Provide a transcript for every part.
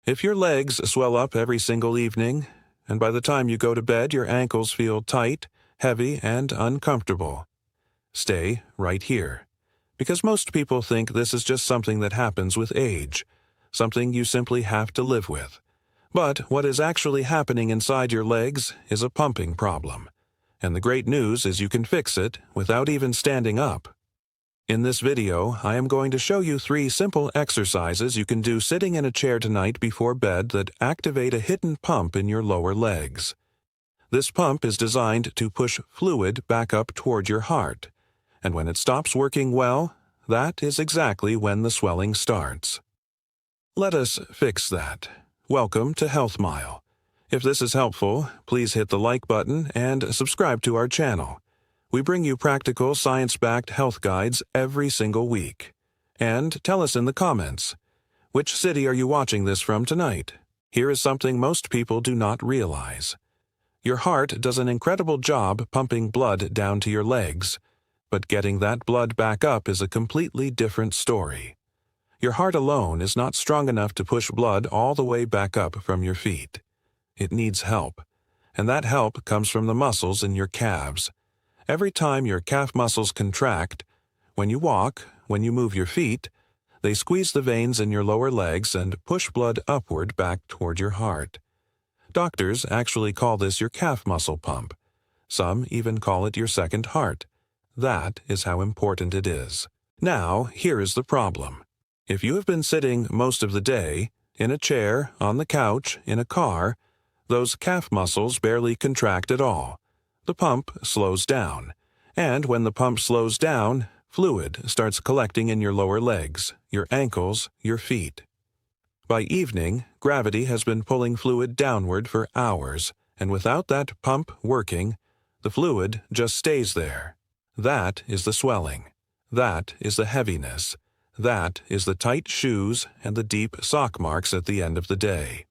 If your legs swell up every single evening, and by the time you go to bed your ankles feel tight, heavy, and uncomfortable, stay right here. Because most people think this is just something that happens with age, something you simply have to live with. But what is actually happening inside your legs is a pumping problem. And the great news is you can fix it without even standing up. In this video, I am going to show you 3 simple exercises you can do sitting in a chair tonight before bed that activate a hidden pump in your lower legs. This pump is designed to push fluid back up toward your heart, and when it stops working well, that is exactly when the swelling starts. Let us fix that. Welcome to Health Mile. If this is helpful, please hit the like button and subscribe to our channel. We bring you practical, science-backed health guides every single week. And tell us in the comments, which city are you watching this from tonight? Here is something most people do not realize. Your heart does an incredible job pumping blood down to your legs, but getting that blood back up is a completely different story. Your heart alone is not strong enough to push blood all the way back up from your feet. It needs help, and that help comes from the muscles in your calves. Every time your calf muscles contract, when you walk, when you move your feet, they squeeze the veins in your lower legs and push blood upward back toward your heart. Doctors actually call this your calf muscle pump. Some even call it your second heart. That is how important it is. Now, here is the problem. If you have been sitting most of the day, in a chair, on the couch, in a car, those calf muscles barely contract at all. The pump slows down, and when the pump slows down, fluid starts collecting in your lower legs, your ankles, your feet. By evening, gravity has been pulling fluid downward for hours, and without that pump working, the fluid just stays there. That is the swelling. That is the heaviness. That is the tight shoes and the deep sock marks at the end of the day.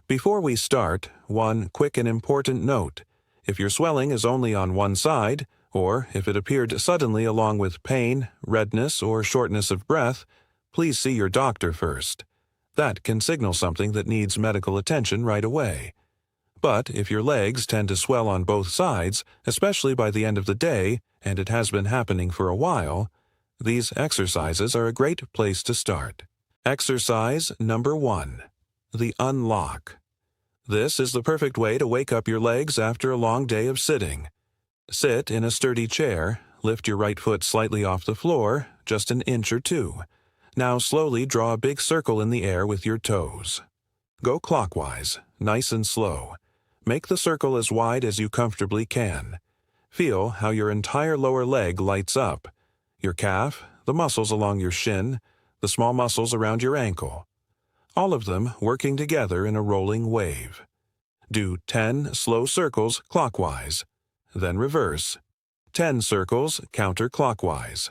Before we start, one quick and important note. If your swelling is only on one side, or if it appeared suddenly along with pain, redness, or shortness of breath, please see your doctor first. That can signal something that needs medical attention right away. But if your legs tend to swell on both sides, especially by the end of the day, and it has been happening for a while, these exercises are a great place to start. Exercise number 1. The unlock. This is the perfect way to wake up your legs after a long day of sitting. Sit in a sturdy chair, lift your right foot slightly off the floor, just an inch or 2. Now slowly draw a big circle in the air with your toes. Go clockwise, nice and slow. Make the circle as wide as you comfortably can. Feel how your entire lower leg lights up. Your calf, the muscles along your shin, the small muscles around your ankle. All of them working together in a rolling wave. Do 10 slow circles clockwise, then reverse. 10 circles counterclockwise.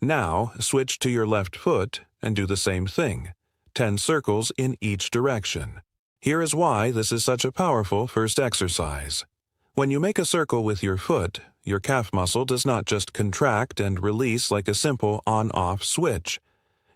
Now switch to your left foot and do the same thing. 10 circles in each direction. Here is why this is such a powerful first exercise. When you make a circle with your foot, your calf muscle does not just contract and release like a simple on-off switch.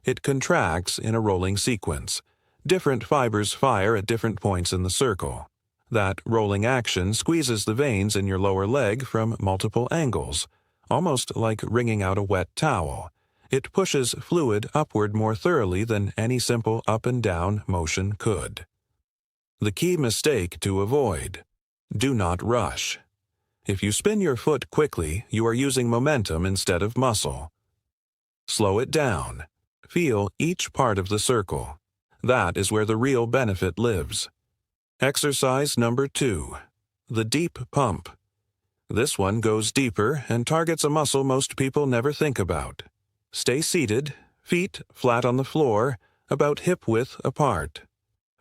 It contracts in a rolling sequence. Different fibers fire at different points in the circle. That rolling action squeezes the veins in your lower leg from multiple angles, almost like wringing out a wet towel. It pushes fluid upward more thoroughly than any simple up and down motion could. The key mistake to avoid: do not rush. If you spin your foot quickly, you are using momentum instead of muscle. Slow it down. Feel each part of the circle. That is where the real benefit lives. Exercise number 2. The deep pump. This one goes deeper and targets a muscle most people never think about. Stay seated, feet flat on the floor, about hip width apart.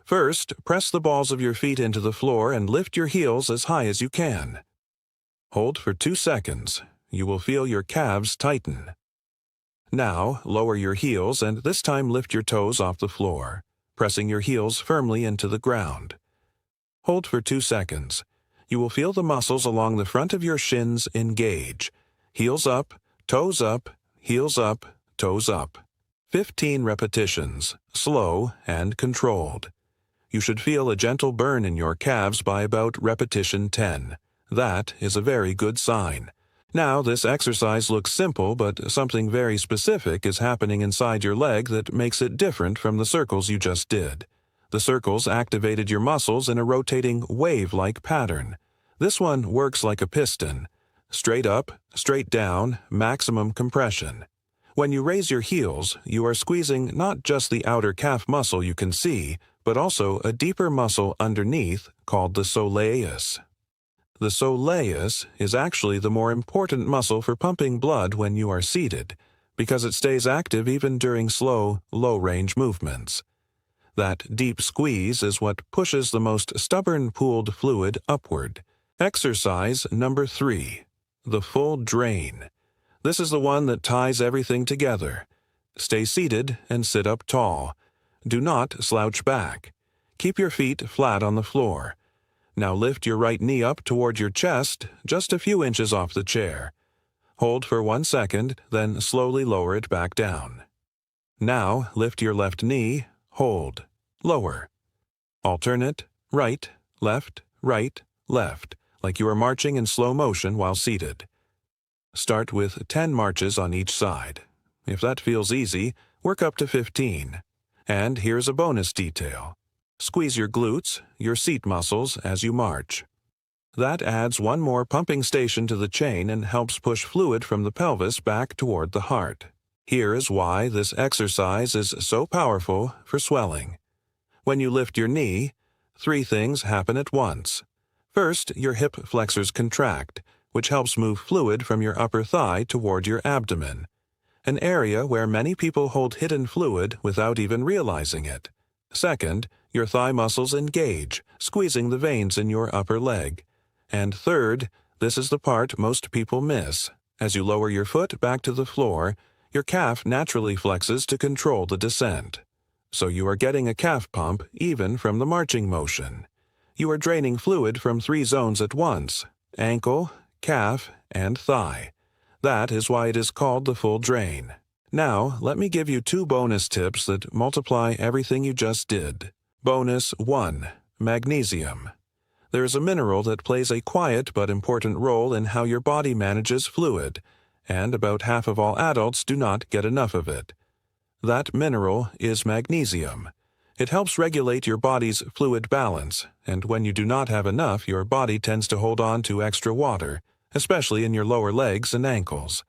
First, press the balls of your feet into the floor and lift your heels as high as you can. Hold for 2 seconds. You will feel your calves tighten. Now, lower your heels and this time lift your toes off the floor, pressing your heels firmly into the ground. Hold for 2 seconds. You will feel the muscles along the front of your shins engage. Heels up, toes up, heels up, toes up. 15 repetitions, slow and controlled. You should feel a gentle burn in your calves by about repetition 10. That is a very good sign. Now, this exercise looks simple, but something very specific is happening inside your leg that makes it different from the circles you just did. The circles activated your muscles in a rotating wave-like pattern. This one works like a piston. Straight up, straight down, maximum compression. When you raise your heels, you are squeezing not just the outer calf muscle you can see, but also a deeper muscle underneath called the soleus. The soleus is actually the more important muscle for pumping blood when you are seated, because it stays active even during slow, low-range movements. That deep squeeze is what pushes the most stubborn pooled fluid upward. Exercise number 3. The full drain. This is the one that ties everything together. Stay seated and sit up tall. Do not slouch back. Keep your feet flat on the floor. Now lift your right knee up toward your chest, just a few inches off the chair. Hold for 1 second, then slowly lower it back down. Now lift your left knee, hold, lower. Alternate, right, left, like you are marching in slow motion while seated. Start with 10 marches on each side. If that feels easy, work up to 15. And here's a bonus detail. Squeeze your glutes, your seat muscles, as you march. That adds one more pumping station to the chain and helps push fluid from the pelvis back toward the heart. Here is why this exercise is so powerful for swelling. When you lift your knee, 3 things happen at once. First, your hip flexors contract, which helps move fluid from your upper thigh toward your abdomen, an area where many people hold hidden fluid without even realizing it. Second, your thigh muscles engage, squeezing the veins in your upper leg. And third, this is the part most people miss. As you lower your foot back to the floor, your calf naturally flexes to control the descent. So you are getting a calf pump even from the marching motion. You are draining fluid from 3 zones at once: ankle, calf, and thigh. That is why it is called the full drain. Now, let me give you 2 bonus tips that multiply everything you just did. Bonus 1. Magnesium. There is a mineral that plays a quiet but important role in how your body manages fluid, and about half of all adults do not get enough of it. That mineral is magnesium. It helps regulate your body's fluid balance, and when you do not have enough, your body tends to hold on to extra water, especially in your lower legs and ankles.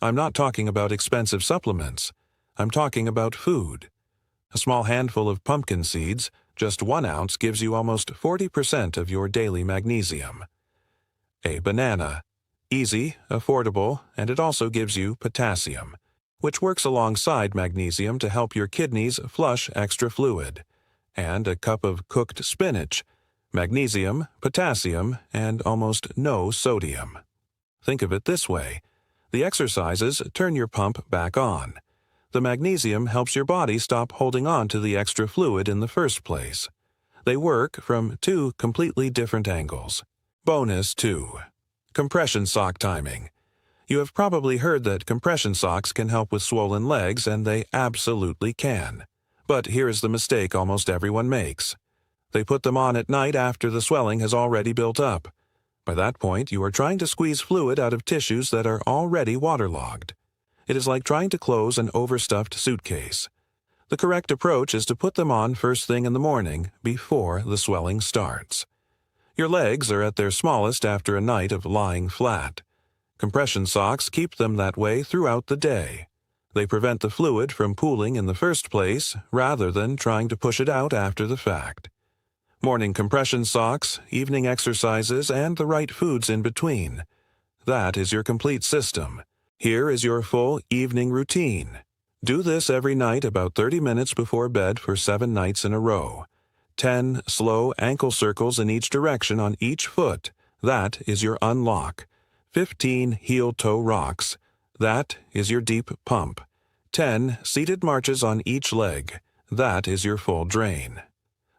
I'm not talking about expensive supplements. I'm talking about food. A small handful of pumpkin seeds, just 1 ounce, gives you almost 40% of your daily magnesium. A banana. Easy, affordable, and it also gives you potassium, which works alongside magnesium to help your kidneys flush extra fluid. And a cup of cooked spinach. Magnesium, potassium, and almost no sodium. Think of it this way. The exercises turn your pump back on. The magnesium helps your body stop holding on to the extra fluid in the first place. They work from 2 completely different angles. Bonus 2. Compression sock timing. You have probably heard that compression socks can help with swollen legs, and they absolutely can. But here is the mistake almost everyone makes. They put them on at night after the swelling has already built up. By that point, you are trying to squeeze fluid out of tissues that are already waterlogged. It is like trying to close an overstuffed suitcase. The correct approach is to put them on first thing in the morning, before the swelling starts. Your legs are at their smallest after a night of lying flat. Compression socks keep them that way throughout the day. They prevent the fluid from pooling in the first place, rather than trying to push it out after the fact. Morning compression socks, evening exercises, and the right foods in between. That is your complete system. Here is your full evening routine. Do this every night about 30 minutes before bed for 7 nights in a row. 10 slow ankle circles in each direction on each foot. That is your unlock. 15 heel-toe rocks. That is your deep pump. 10 seated marches on each leg. That is your full drain.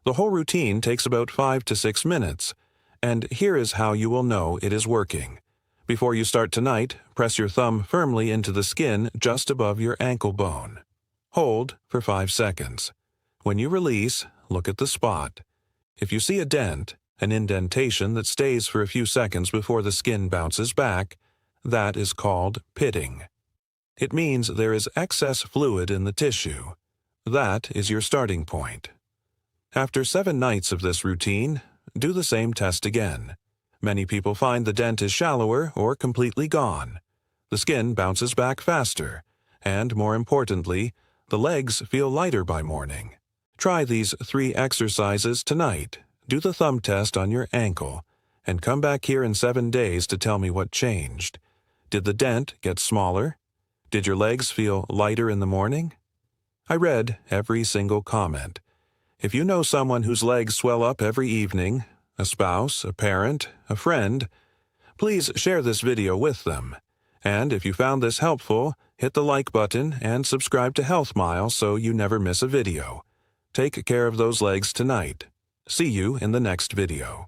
The whole routine takes about 5 to 6 minutes. And here is how you will know it is working. Before you start tonight, press your thumb firmly into the skin just above your ankle bone. Hold for 5 seconds. When you release, look at the spot. If you see a dent, an indentation that stays for a few seconds before the skin bounces back, that is called pitting. It means there is excess fluid in the tissue. That is your starting point. After 7 nights of this routine, do the same test again. Many people find the dent is shallower or completely gone. The skin bounces back faster, and more importantly, the legs feel lighter by morning. Try these 3 exercises tonight. Do the thumb test on your ankle, and come back here in 7 days to tell me what changed. Did the dent get smaller? Did your legs feel lighter in the morning? I read every single comment. If you know someone whose legs swell up every evening, a spouse, a parent, a friend, please share this video with them. And if you found this helpful, hit the like button and subscribe to Health Mile so you never miss a video. Take care of those legs tonight. See you in the next video.